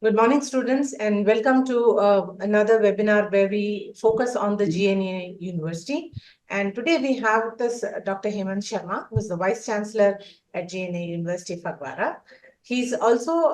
Good morning, students, and welcome to another webinar where we focus on the GNA University. And today we have with us Dr. Hemant Sharma, who is the Vice Chancellor at GNA University, Fagwara. He's also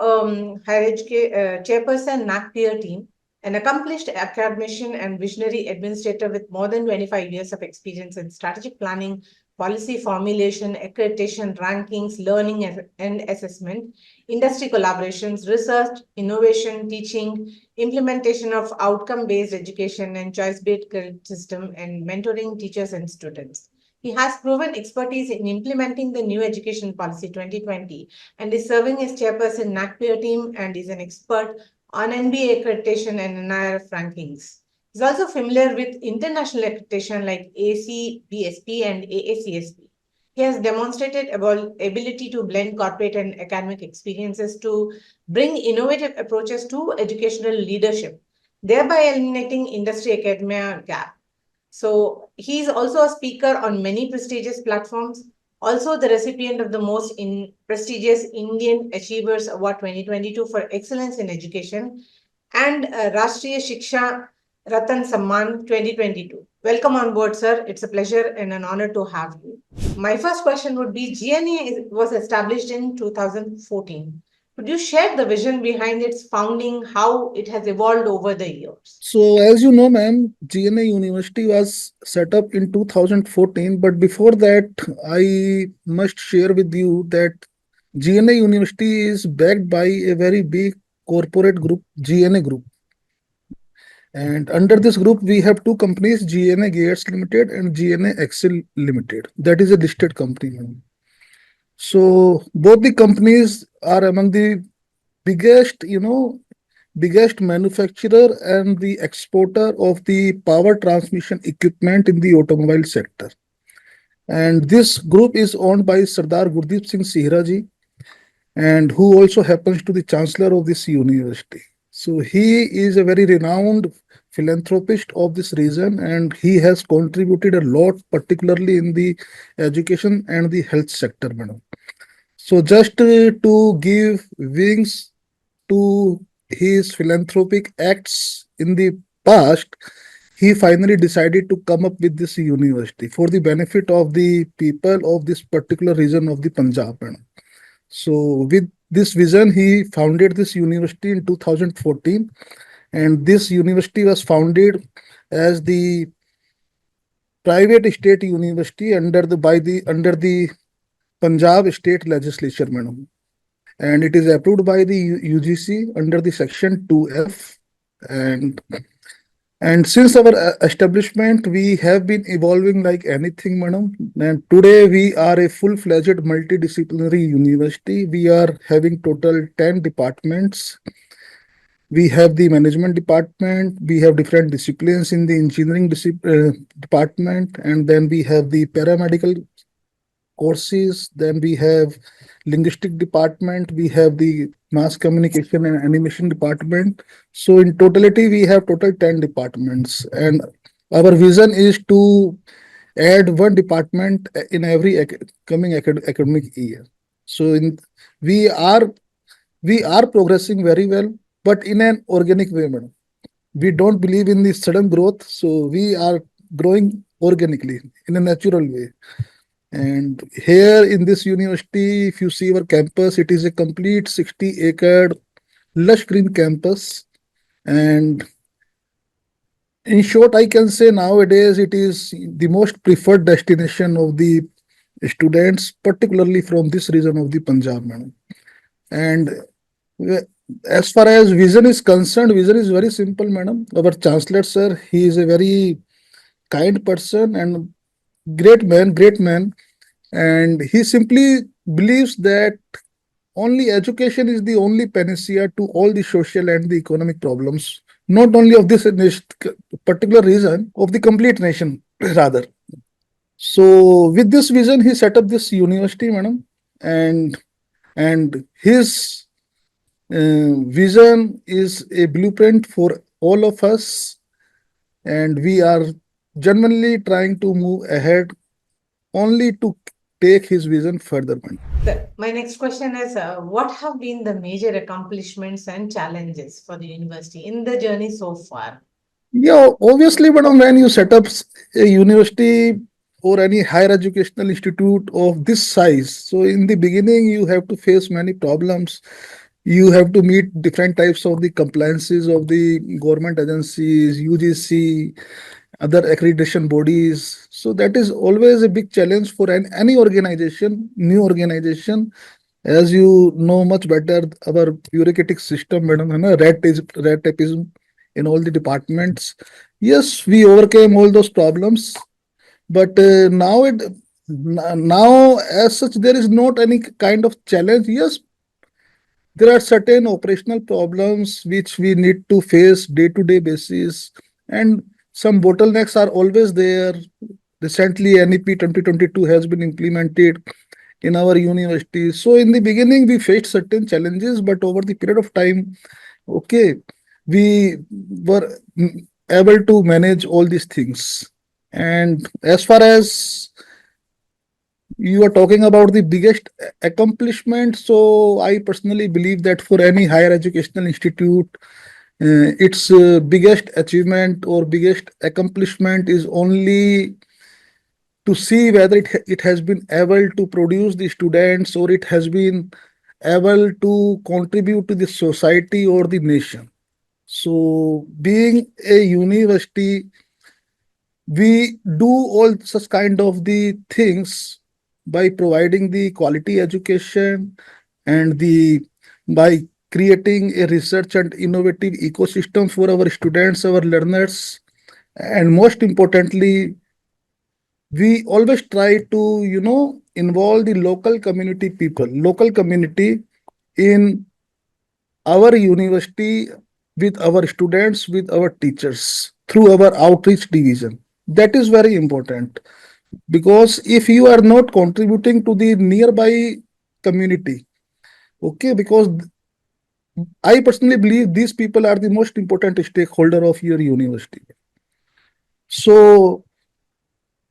Chairperson NACPEER team, an accomplished academician and visionary administrator with more than 25 years of experience in strategic planning, policy formulation, accreditation, rankings, learning and assessment, industry collaborations, research, innovation, teaching, implementation of outcome-based education and choice-based credit system, and mentoring teachers and students. He has proven expertise in implementing the new education policy 2020 and is serving as chairperson NACPEER team and is an expert on NBA accreditation and NIRF rankings. He's also familiar with international accreditation like ACBSP and AACSP. He has demonstrated ability to blend corporate and academic experiences to bring innovative approaches to educational leadership, thereby eliminating industry-academia gap. So he is also a speaker on many prestigious platforms, also the recipient of the most prestigious Indian Achievers Award 2022 for excellence in education and Rashtriya Shiksha Ratan Samman 2022. Welcome on board, sir. It's a pleasure and an honor to have you. My first question would be GNA was established in 2014. Could you share the vision behind its founding, how it has evolved over the years? So, as you know, ma'am, GNA University was set up in 2014. But before that, I must share with you that GNA University is backed by a very big corporate group, GNA Group. And under this group, we have two companies, GNA Gates Limited and GNA Excel Limited. That is a listed company, ma'am. So, both the companies are among the biggest manufacturer and the exporter of the power transmission equipment in the automobile sector. And this group is owned by Sardar Gurdeep Singh Sihra ji, and who also happens to the chancellor of this university. So he is a very renowned philanthropist of this region, and he has contributed a lot, particularly in the education and the health sector, madam. So just to give wings to his philanthropic acts in the past, he finally decided to come up with this university for the benefit of the people of this particular region of the Punjab. So, with this vision, he founded this university in 2014, and this university was founded as the private state university under the Punjab state legislature, madam. And it is approved by the UGC under the section 2F. And and since our establishment, we have been evolving like anything, madam. And today we are a full-fledged multidisciplinary university. We are having total 10 departments. We have the management department. We have different disciplines in the engineering department, and then we have the paramedical courses. Then we have linguistic department. We have the mass communication and animation department. So in totality, we have total 10 departments, and our vision is to add one department in every coming academic year. So in we are we are progressing very well, but in an organic way, madam. We don't believe in the sudden growth, so we are growing organically in a natural way. And here in this university, if you see our campus, it is a complete 60-acre lush green campus. And in short, I can say nowadays it is the most preferred destination of the students, particularly from this region of the Punjab, madam. And as far as vision is concerned, vision is very simple, madam. Our chancellor, sir, he is a very kind person and great man. And he simply believes that only education is the only panacea to all the social and the economic problems, not only of this particular region, of the complete nation, rather. So, with this vision, he set up this university, madam, and his vision is a blueprint for all of us, and we are genuinely trying to move ahead only to take his vision further. My next question is, what have been the major accomplishments and challenges for the university in the journey so far? Yeah, obviously, madam, when you set up a university or any higher educational institute of this size, so in the beginning, you have to face many problems. You have to meet different types of the compliances of the government agencies, UGC, other accreditation bodies. So that is always a big challenge for any organization, new organization. As you know much better, our bureaucratic system, madam, है ना, red tapeism in all the departments. Yes, we overcame all those problems, but now as such there is not any kind of challenge. Yes, there are certain operational problems which we need to face day-to-day basis, and some bottlenecks are always there. Recently, NEP 2022 has been implemented in our university. So in the beginning, we faced certain challenges, but over the period of time, okay, we were able to manage all these things. And as far as you are talking about the biggest accomplishment, so I personally believe that for any higher educational institute, its biggest achievement or biggest accomplishment is only to see whether it has been able to produce the students or it has been able to contribute to the society or the nation. So, being a university, we do all such kind of the things by providing the quality education and the by creating a research and innovative ecosystem for our students, our learners, and most importantly, we always try to involve the local community people, local community in our university with our students, with our teachers through our outreach division. That is very important because if you are not contributing to the nearby community, okay, because I personally believe these people are the most important stakeholder of your university. So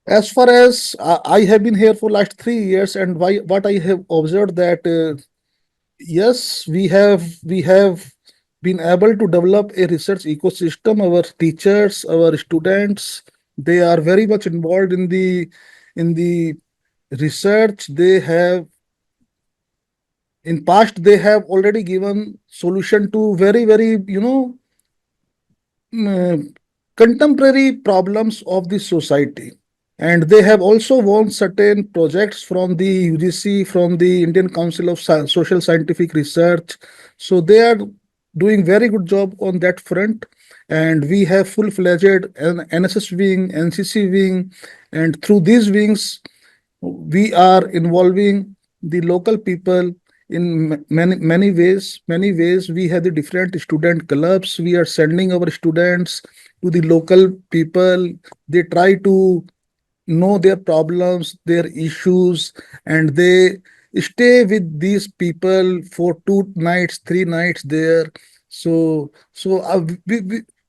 as far as I have been here for last 3 years, and what I have observed that yes, we have been able to develop a research ecosystem. Our teachers, our students, they are very much involved in the research. They have in past they have already given solution to very mm, contemporary problems of the society. And they have also won certain projects from the UGC, from the Indian Council of Social Scientific Research. So they are doing very good job on that front. And we have full-fledged NSS wing, NCC wing, and through these wings, we are involving the local people in many ways. We have the different student clubs. We are sending our students to the local people. They try to know their problems, their issues, and they stay with these people for 2 nights, 3 nights there. So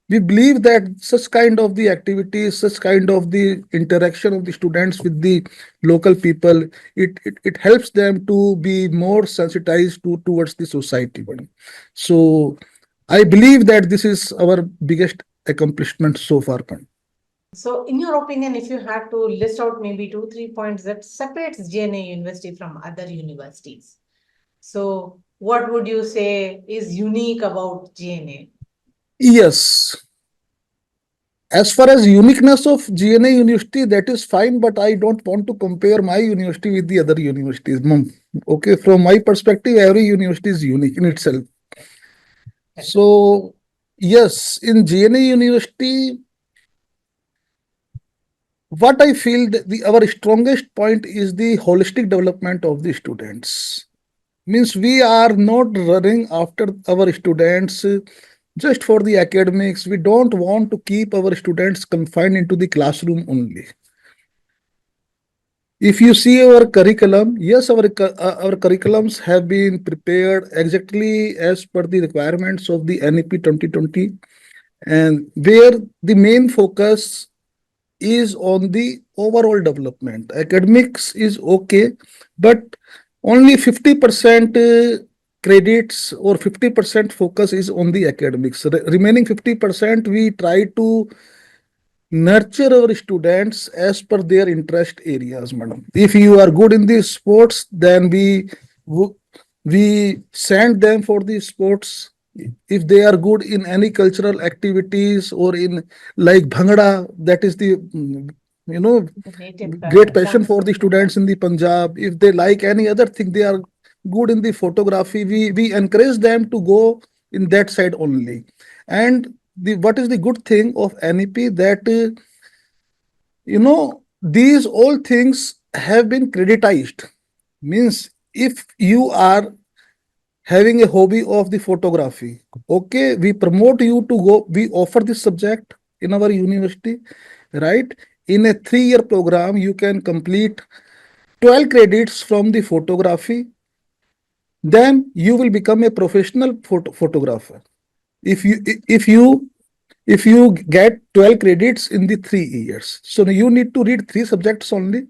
we believe that such kind of the activities, such kind of the interaction of the students with the local people, it helps them to be more sensitized towards the society. So I believe that this is our biggest accomplishment so far. So, in your opinion, if you had to list out maybe 2, 3 points that separates GNA University from other universities, so what would you say is unique about GNA? Yes, as far as uniqueness of GNA University, that is fine, but I don't want to compare my university with the other universities. Okay, from my perspective, every university is unique in itself. So, yes, in GNA University, what I feel that our strongest point is the holistic development of the students. Means we are not running after our students just for the academics. We don't want to keep our students confined into the classroom only. If you see our curriculum, yes, our curriculums have been prepared exactly as per the requirements of the NEP 2020, and where the main focus is on the overall development. Academics is okay, but only 50% credits or 50% focus is on the academics. Remaining 50%, we try to nurture our students as per their interest areas, madam. If you are good in the sports, then we send them for the sports. If they are good in any cultural activities or in like bhangra, that is the you know The native great passion dance. for the students in the Punjab. If they like any other thing, they are good in the photography. We encourage them to go in that side only. And the what is the good thing of NEP that these all things have been creditized. Means if you are having a hobby of the photography, okay, we promote you to go. We offer this subject in our university, right? In a 3-year program, you can complete 12 credits from the photography. Then you will become a professional photographer. If you if you if you get 12 credits in the 3 years, so you need to read three subjects only,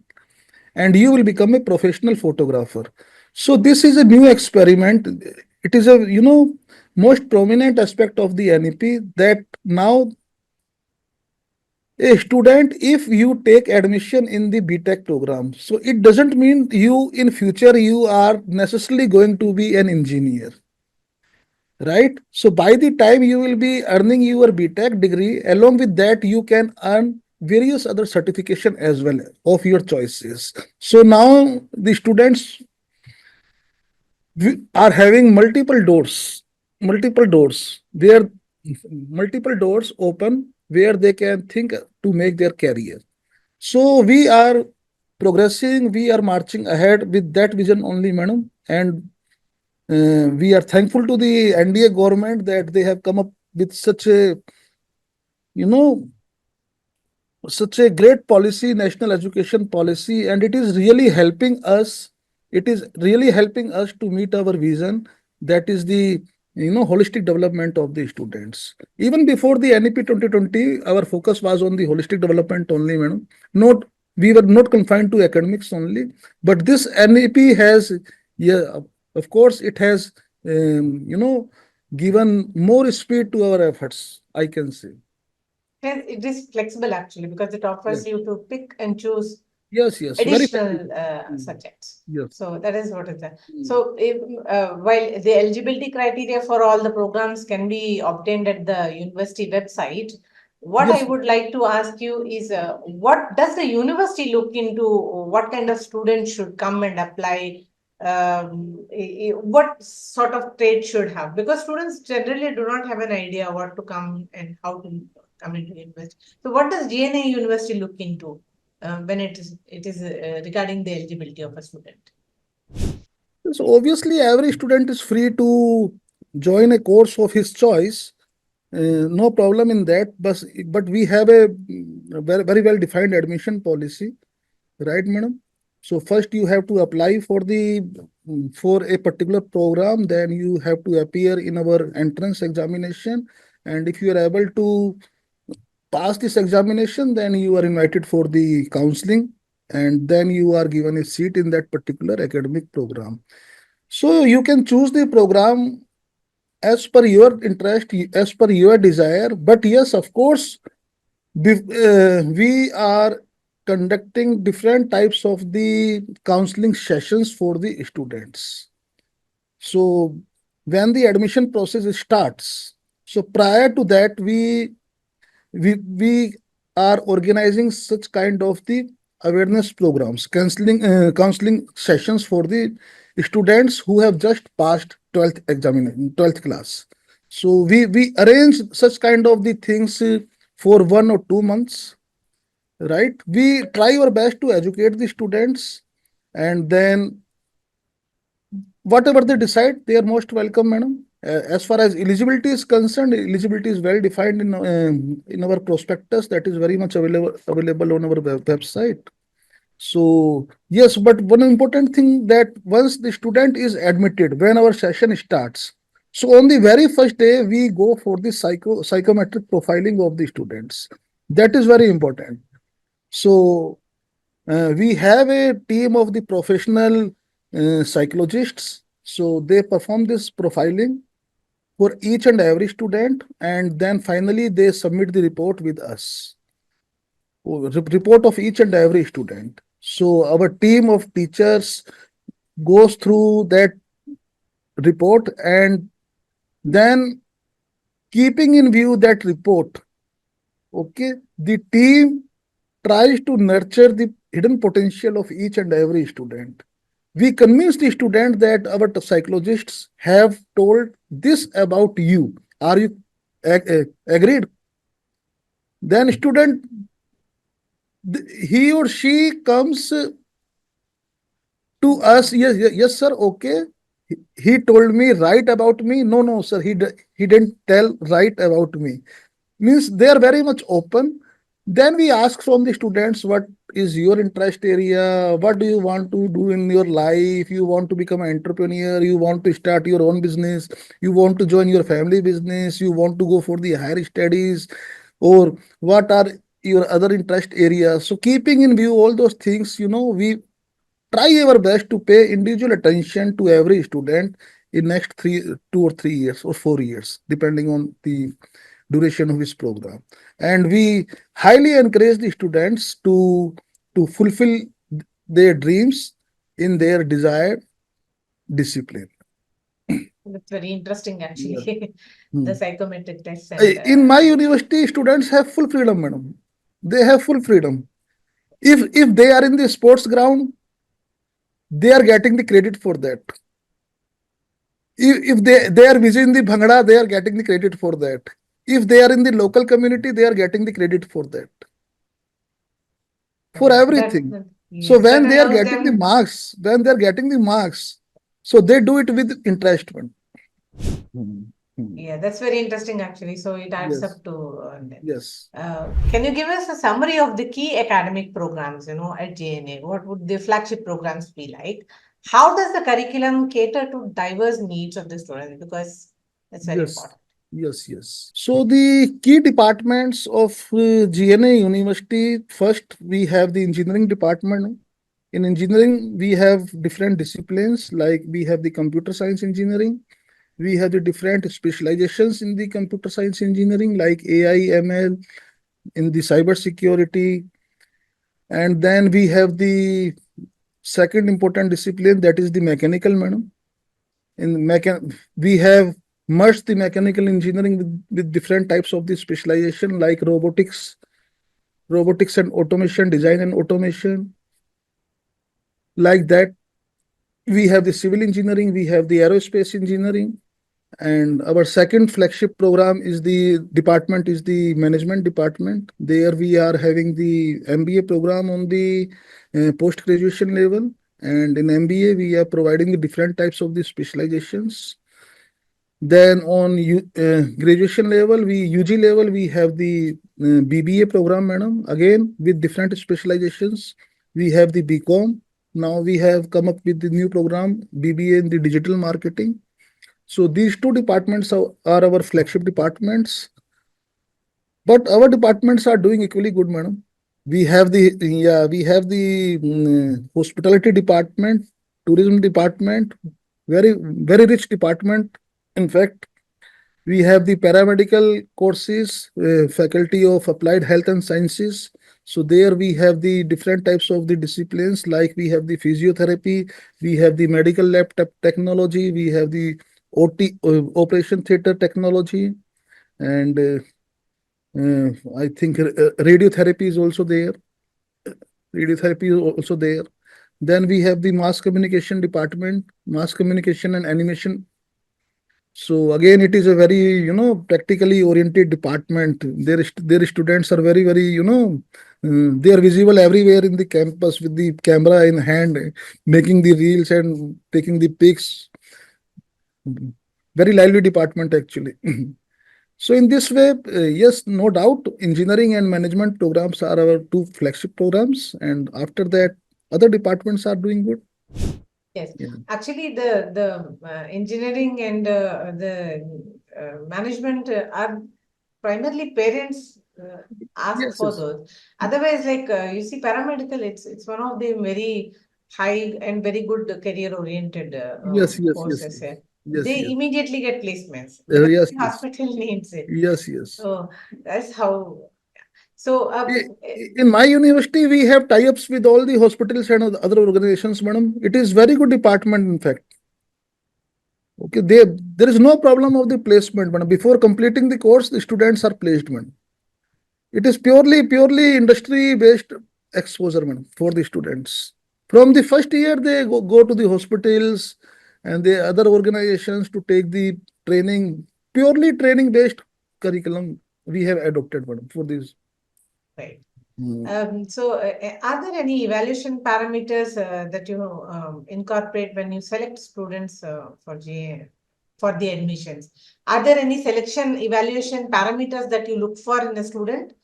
and you will become a professional photographer. So this is a new experiment. It is a most prominent aspect of the NEP that now a student, if you take admission in the BTech program, so it doesn't mean you in future you are necessarily going to be an engineer, right? So by the time you will be earning your BTech degree, along with that you can earn various other certification as well of your choices. So now the students are having multiple doors where multiple doors open where they can think to make their career. So we are progressing, we are marching ahead with that vision only, madam. And we are thankful to the NDA government that they have come up with you know, such a great policy, national education policy, and it is really helping us. It is really helping us to meet our vision. That is the holistic development of the students. Even before the NEP 2020, our focus was on the holistic development only, madam. Not We were not confined to academics only, but this NEP has, yeah, of course, it has, given more speed to our efforts. I can say. It is flexible actually because it Yes, offers you to pick and choose yes, very additional flexible. Mm. subjects. Yes. So that is what it is. Mm. So if, while the eligibility criteria for all the programs can be obtained at the university website, what I Yes. would like to ask you is what does the university look into? What kind of students should come and apply? What sort of trade should have? Because students generally do not have an idea what to come and how to come into university. So what does GNA University look into when it is regarding the eligibility of a student? So obviously, every student is free to join a course of his choice. No problem in that. But we have a very well defined admission policy, right, madam? So first you have to apply for a particular program. Then you have to appear in our entrance examination, and if you are able to pass this examination, then you are invited for the counseling, and then you are given a seat in that particular academic program. So you can choose the program as per your interest, as per your desire. But yes, of course, we are conducting different types of the counseling sessions for the students. So when the admission process starts, so prior to that, we are organizing such kind of the awareness programs, counseling sessions for the students who have just passed 12th class. So we arrange such kind of the things for 1 or 2 months, right? We try our best to educate the students, and then whatever they decide, they are most welcome, madam. As far as eligibility is concerned, eligibility is well defined in our prospectus that is very much available on our website. So yes, but one important thing that once the student is admitted, when our session starts, so on the very first day we go for the psychometric profiling of the students. That is very important. So we have a team of the professional psychologists. So they perform this profiling for each and every student, and then finally they submit the report with us. Report of each and every student. So our team of teachers goes through that report, and then keeping in view that report, okay, the team tries to nurture the hidden potential of each and every student. We convince the student that our psychologists have told this about you. Are you agreed? Then student, he or she comes to us. Yes, yes, yes, sir. Okay. He told me right about me. No, no, sir. He didn't tell right about me. Means they are very much open. Then we ask from the students, what is your interest area? What do you want to do in your life? You want to become an entrepreneur? You want to start your own business? You want to join your family business? You want to go for the higher studies? Or what are your other interest areas? So keeping in view all those things, we try our best to pay individual attention to every student in next 2 or 3 years or 4 years, depending on the duration of his program. And we highly encourage the students to fulfill their dreams in their desired discipline. That's very interesting, Yeah. actually. The Hmm. psychometric test and In my university, students have full freedom, madam. They have full freedom. If they are in the sports ground, they are getting the credit for that. If they are busy in the Bhangra, they are getting the credit for that. If they are in the local community, they are getting the credit for that. For that, everything. So yes, that when they are allows getting the them. marks, so they do it with interest. Hmm. Hmm. Yeah, that's very interesting, actually. So it adds Yes, up to. yes, Can you give us a summary of the key academic programs, at GNA? What would the flagship programs be like? How does the curriculum cater to diverse needs of the students? Because that's very yes, important. yes. So the key departments of GNA University, first we have the engineering department. In engineering, we have different disciplines, like we have the computer science engineering. We have the different specializations in the computer science engineering, like AI, ML, in the cyber security. And then we have the second important discipline, that is the mechanical, madam. We have merged the mechanical engineering with different types of the specialization, like robotics and automation, design and automation, like that. We have the civil engineering, we have the aerospace engineering, and our second flagship program is the management department. There we are having the MBA program on the post graduation level, and in MBA we are providing the different types of the specializations. Then on graduation level, UG level, we have the BBA program, madam, again with different specializations. We have the BCom. Now we have come up with the new program, BBA in the digital marketing. So these two departments are our flagship departments, but our departments are doing equally good, madam. We have the hospitality department, tourism department, very rich department. In fact, we have the paramedical courses, faculty of applied health and sciences. So there we have the different types of the disciplines, like we have the physiotherapy, we have the medical lab technology, we have the OT, operation theater technology, and I think radiotherapy is also there. Radiotherapy is also there. Then we have the mass communication department, mass communication and animation. So again, it is a very, practically oriented department. Their students are very, they are visible everywhere in the campus with the camera in hand, making the reels and taking the pics. Very lively department, actually. So in this way, yes, no doubt, engineering and management programs are our two flagship programs, and after that, other departments are doing good. Yes, Yeah. actually, the engineering and the management are primarily parents uh, ask Yes, for yes, those. Otherwise, like you see, paramedical, it's one of the very high and very good career oriented yes, yes, yes, courses. yes, yes, They yes, immediately get placements because yes, the yes, hospital needs it. yes, yes. So that's how. So In my university, we have tie-ups with all the hospitals and other organizations, madam. It is very good department, in fact. Okay, there is no problem of the placement, madam. Before completing the course, the students are placed, madam. It is purely industry-based exposure, madam, for the students. From the first year, they go to the hospitals and the other organizations to take the training, purely training-based curriculum we have adopted, madam, for this. right. Hmm. Are there any evaluation parameters that you incorporate when you select students for GA for the admissions? Are there any selection evaluation parameters that you look for in a student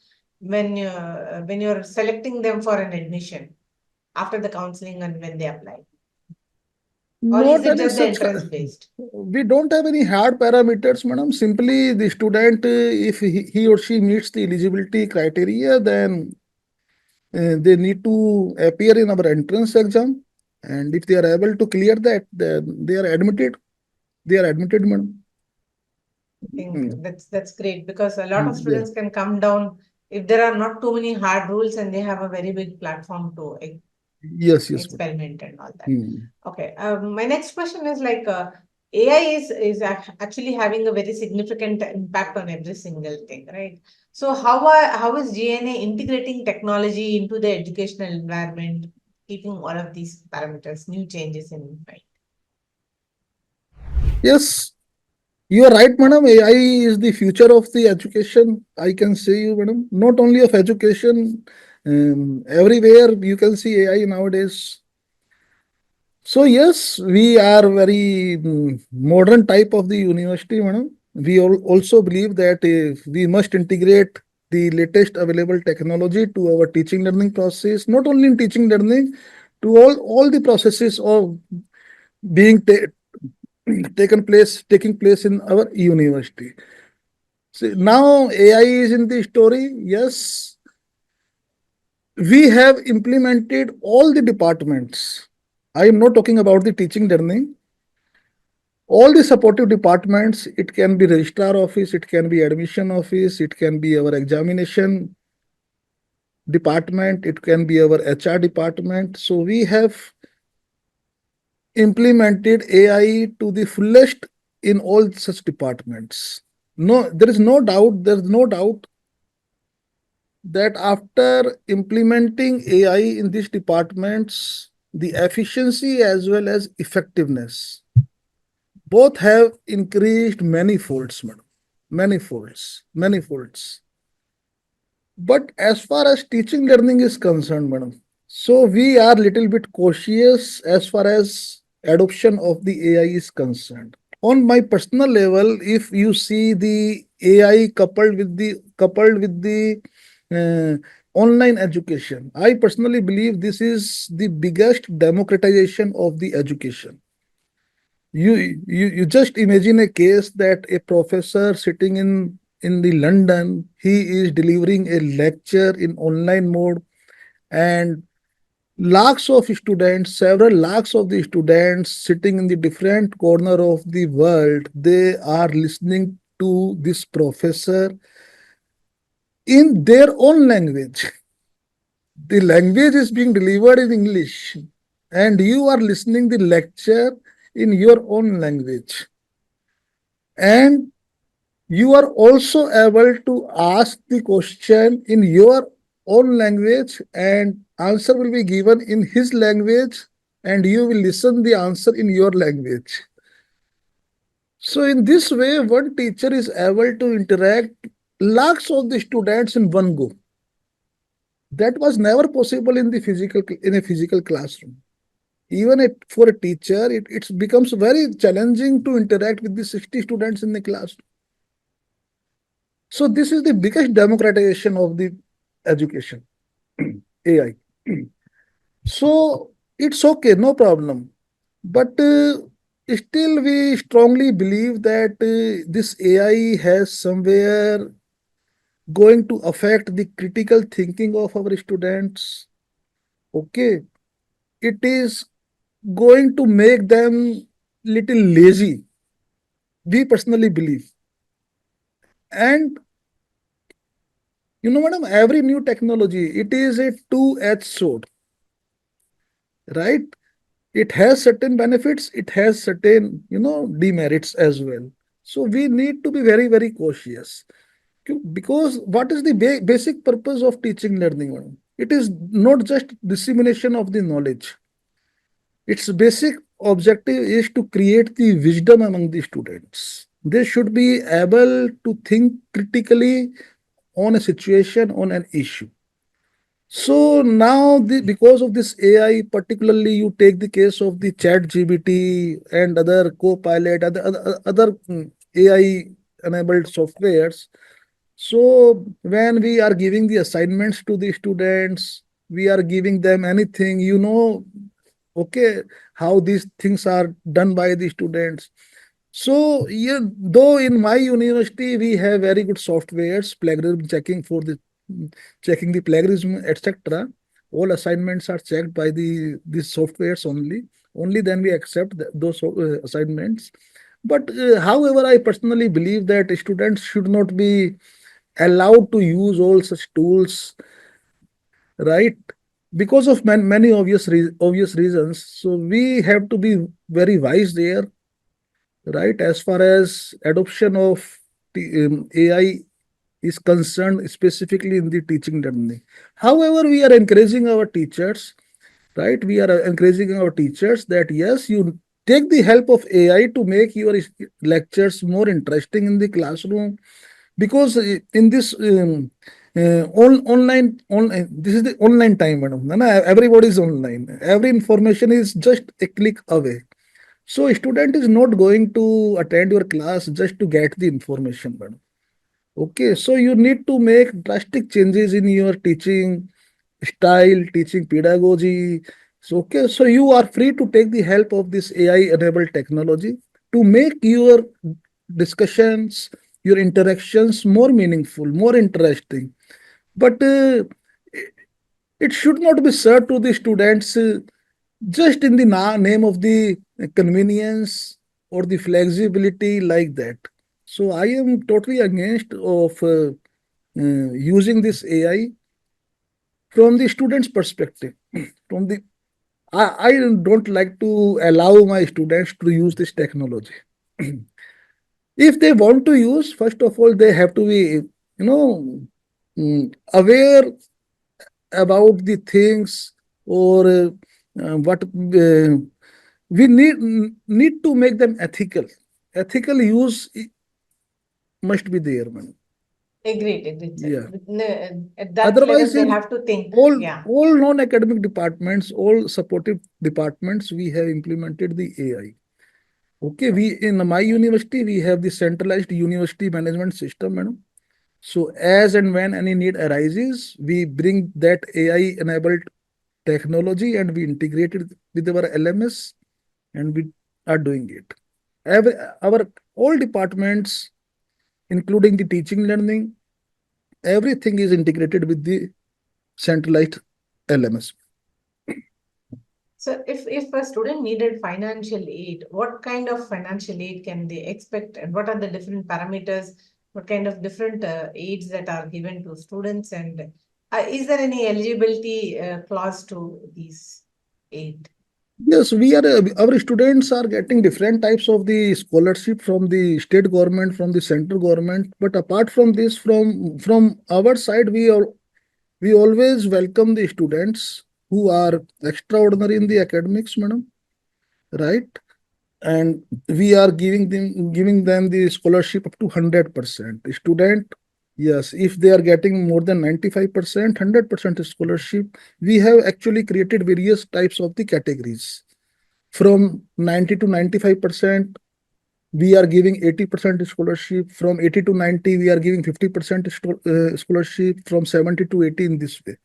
when you're selecting them for an admission after the counseling and when they apply? Or is Not it any just the such. entrance based? We don't have any hard parameters, madam. Simply the student, if he or she meets the eligibility criteria, then they need to appear in our entrance exam. And if they are able to clear that, then they are admitted. They are admitted, madam. I think Mm. that's great because a lot of Yeah. students can come down if there are not too many hard rules and they have a very big platform to Yes, yes, madam. experiment and all that. Mm. Okay. My next question is like AI is actually having a very significant impact on every single thing, right? So how is GNA integrating technology into the educational environment, keeping all of these parameters, new changes in mind? Yes, you are right, madam. AI is the future of the education. I can say you, madam. Not only of education, everywhere you can see AI nowadays. So yes, we are very modern type of the university, madam. We also believe that we must integrate the latest available technology to our teaching learning process, not only in teaching learning, to all the processes of being taking place in our university. So now AI is in the story. Yes, we have implemented all the departments. I am not talking about the teaching learning. All the supportive departments, it can be registrar office, it can be admission office, it can be our examination department, it can be our HR department. So we have implemented AI to the fullest in all such departments. No, there's no doubt that after implementing AI in these departments, the efficiency as well as effectiveness both have increased many folds, madam. Many folds, many folds. But as far as teaching learning is concerned, madam, so we are little bit cautious as far as adoption of the AI is concerned. On my personal level, if you see the AI coupled with the uh, online education, I personally believe this is the biggest democratization of the education. You just imagine a case that a professor sitting in the London, he is delivering a lecture in online mode, and lakhs of students, several lakhs of the students sitting in the different corner of the world, they are listening to this professor in their own language. The language is being delivered in English, and you are listening the lecture in your own language. And you are also able to ask the question in your own language, and answer will be given in his language, and you will listen the answer in your language. So in this way, one teacher is able to interact lakhs of the students in one go. That was never possible in a physical classroom. Even for a teacher, it becomes very challenging to interact with the 60 students in the class. So this is the biggest democratization of the education, AI. So it's okay, no problem. But still, we strongly believe that this AI has somewhere going to affect the critical thinking of our students. Okay, it is going to make them little lazy. We personally believe. And madam, every new technology, it is a two-edged sword, right? It has certain benefits, it has certain, demerits as well. So we need to be very, very cautious. Because what is the basic purpose of teaching learning, madam? It is not just dissemination of the knowledge. Its basic objective is to create the wisdom among the students. They should be able to think critically on a situation, on an issue. So now, because of this AI, particularly you take the case of the Chat GBT and other Copilot, other AI enabled softwares. So when we are giving the assignments to the students, we are giving them anything, okay, how these things are done by the students. So yeah, though in my university we have very good softwares, plagiarism checking for the checking the plagiarism, etc. All assignments are checked by these softwares only. Only then we accept those assignments. But however, I personally believe that students should not be allowed to use all such tools, right? Because of many obvious reasons. So we have to be very wise there, right? As far as adoption of AI is concerned, specifically in the teaching learning. However, we are encouraging our teachers, right? We are encouraging our teachers that yes, you take the help of AI to make your lectures more interesting in the classroom, because in this online, this is the online time, madam. Everybody is online. Every information is just a click away. So a student is not going to attend your class just to get the information, madam. Okay, so you need to make drastic changes in your teaching style, teaching pedagogy. So, okay, so you are free to take the help of this AI-enabled technology to make your discussions, your interactions more meaningful, more interesting. But it should not be served to the students just in the name of the convenience or the flexibility like that. So I am totally against of using this AI from the student's perspective. From the I don't like to allow my students to use this technology. If they want to use, first of all, they have to be, aware about the things, or what we need to make them ethical. Ethical use must be there, man. Agreed, sir. Yeah. At that level, Otherwise, they in have to think. all Yeah. all non-academic departments, all supportive departments, we have implemented the AI. Okay, we in my university we have the centralized university management system, madam. So as and when any need arises, we bring that AI-enabled technology and we integrate it with our LMS, and we are doing it. Our all departments, including the teaching learning, everything is integrated with the centralized LMS. So if a student needed financial aid, what kind of financial aid can they expect, and what are the different parameters? What kind of different aids that are given to students, and is there any eligibility clause to these aid? Yes, we are. Our students are getting different types of the scholarship from the state government, from the central government. But apart from this, from our side, we always welcome the students who are extraordinary in the academics, madam. Right? And we are giving them the scholarship up to 100%. Student, yes, if they are getting more than 95%, 100% scholarship. We have actually created various types of the categories. From 90 to 95%, we are giving 80% scholarship. From 80 to 90, we are giving 50% scholarship. From 70 to 80, in this way.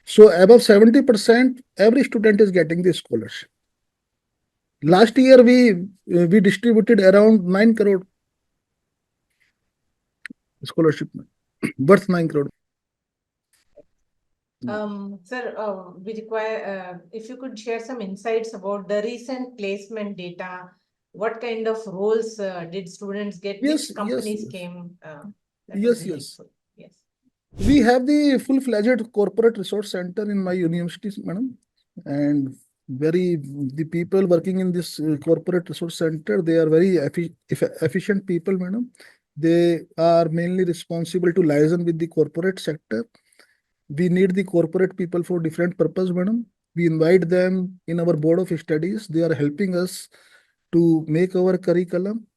So above 70%, every student is getting the scholarship. Last year, we distributed around 9 crore scholarship. worth 9 crore. Sir, we require, if you could share some insights about the recent placement data, what kind of roles did students get, Yes, which companies yes. came, that would Yes, be yes. helpful. Yes. We have the full-fledged corporate resource center in my university, madam, and the people working in this corporate resource center, they are very efficient people, madam. They are mainly responsible to liaison with the corporate sector. We need the corporate people for different purpose, madam. We invite them in our board of studies. They are helping us to make our curriculum,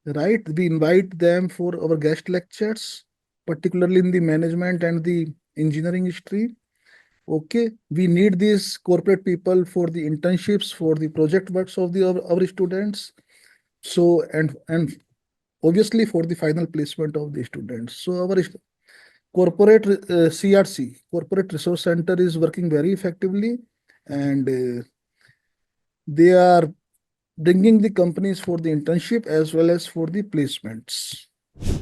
right? We invite them for our guest lectures, particularly in the management and the engineering stream. Okay, we need these corporate people for the internships, for the project works of our students. So and obviously for the final placement of the students. So our corporate CRC, Corporate Resource Center, is working very effectively, and they are bringing the companies for the internship as well as for the placements.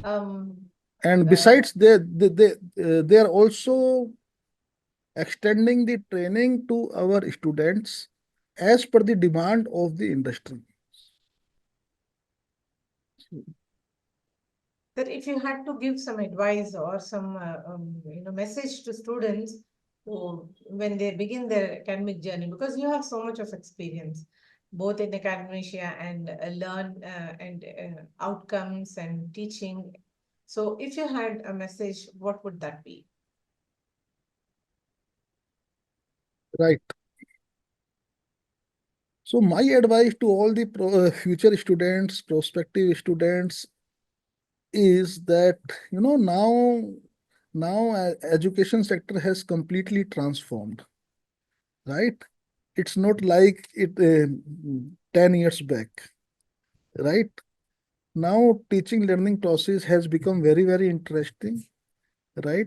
Um, And besides, they are also extending the training to our students as per the demand of the industry. That if you had to give some advice or some message to students who, when they begin their academic journey, because you have so much of experience both in academia and learn and outcomes and teaching. So if you had a message, what would that be? Right. So my advice to all the future students, prospective students, is that now education sector has completely transformed, right? It's not like it 10 years back, right? Now teaching learning process has become very, very interesting, right?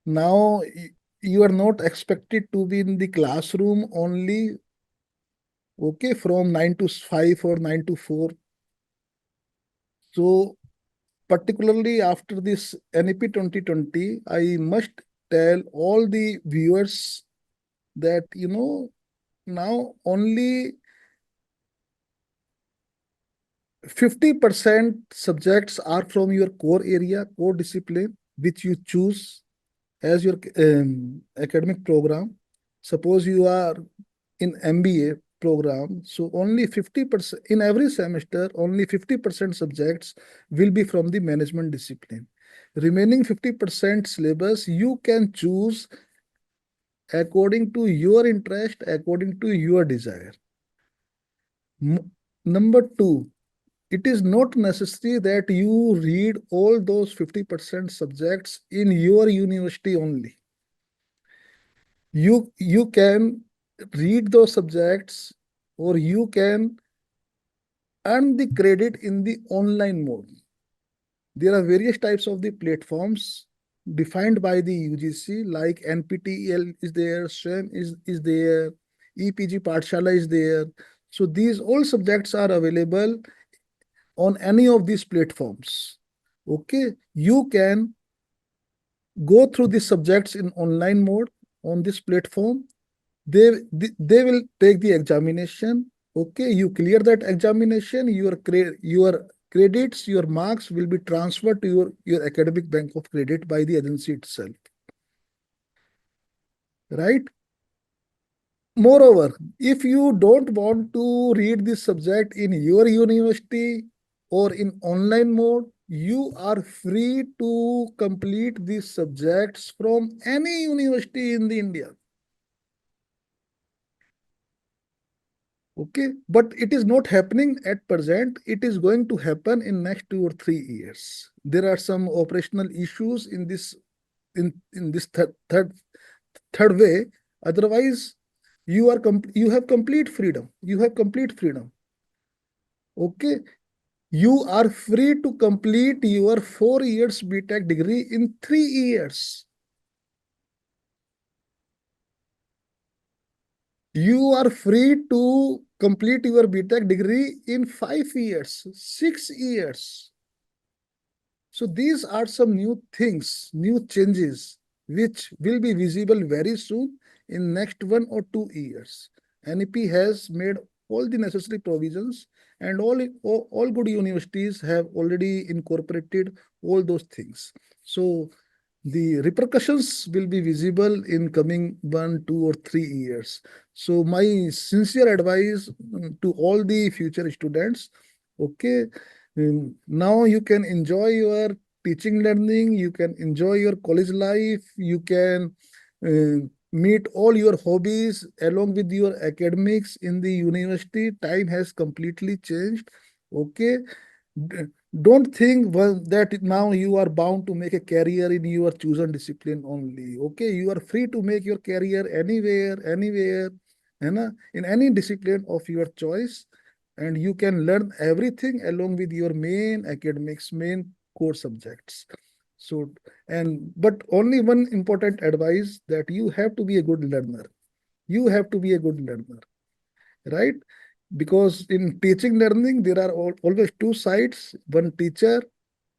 Now you are not expected to be in the classroom only, okay, from 9 to 5 or 9 to 4. So particularly after this NEP 2020, I must tell all the viewers that now only 50% subjects are from your core area, core discipline, which you choose as your academic program. Suppose you are in MBA program, so only 50% in every semester, only 50% subjects will be from the management discipline. Remaining 50% syllabus you can choose according to your interest, according to your desire. Number two, it is not necessary that you read all those 50% subjects in your university only. You can read those subjects, or you can earn the credit in the online mode. There are various types of the platforms defined by the UGC, like NPTEL is there, SWAM is there, EPG Pathshala is there. So these all subjects are available on any of these platforms. Okay, you can go through these subjects in online mode on this platform. They will take the examination. Okay, you clear that examination, your credits, your marks will be transferred to your academic bank of credit by the agency itself, right? Moreover, if you don't want to read this subject in your university or in online mode, you are free to complete these subjects from any university in the India. Okay, but it is not happening at present. It is going to happen in next 2 or 3 years. There are some operational issues in this third way. Otherwise, you have complete freedom. You have complete freedom. Okay, you are free to complete your 4 years BTech degree in 3 years. You are free to complete your BTech degree in 5 years, 6 years. So these are some new things, new changes, which will be visible very soon in next 1 or 2 years. NEP has made all the necessary provisions, and all good universities have already incorporated all those things. So the repercussions will be visible in coming 1, 2, or 3 years. So my sincere advice to all the future students, okay, now you can enjoy your teaching learning, you can enjoy your college life, you can meet all your hobbies along with your academics in the university. Time has completely changed. Okay, don't think well that now you are bound to make a career in your chosen discipline only. Okay, you are free to make your career anywhere, in any discipline of your choice, and you can learn everything along with your main academics, main core subjects. So, and but only one important advice, that you have to be a good learner. You have to be a good learner, right? Because in teaching learning there are always two sides, one teacher,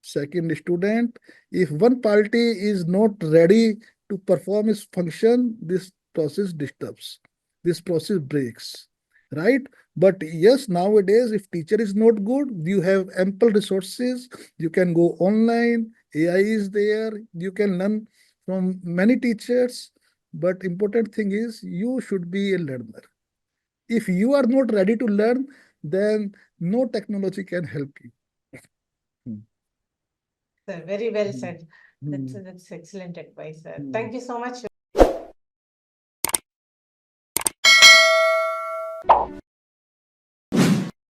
second student. If one party is not ready to perform its function, this process disturbs, this process breaks, right? But yes, nowadays if teacher is not good, you have ample resources, you can go online, AI is there, you can learn from many teachers. But important thing is you should be a learner. If you are not ready to learn, then no technology can help you. Hmm. Sir, very well Hmm. said. Hmm. That's excellent advice, sir. Hmm. Thank you so much.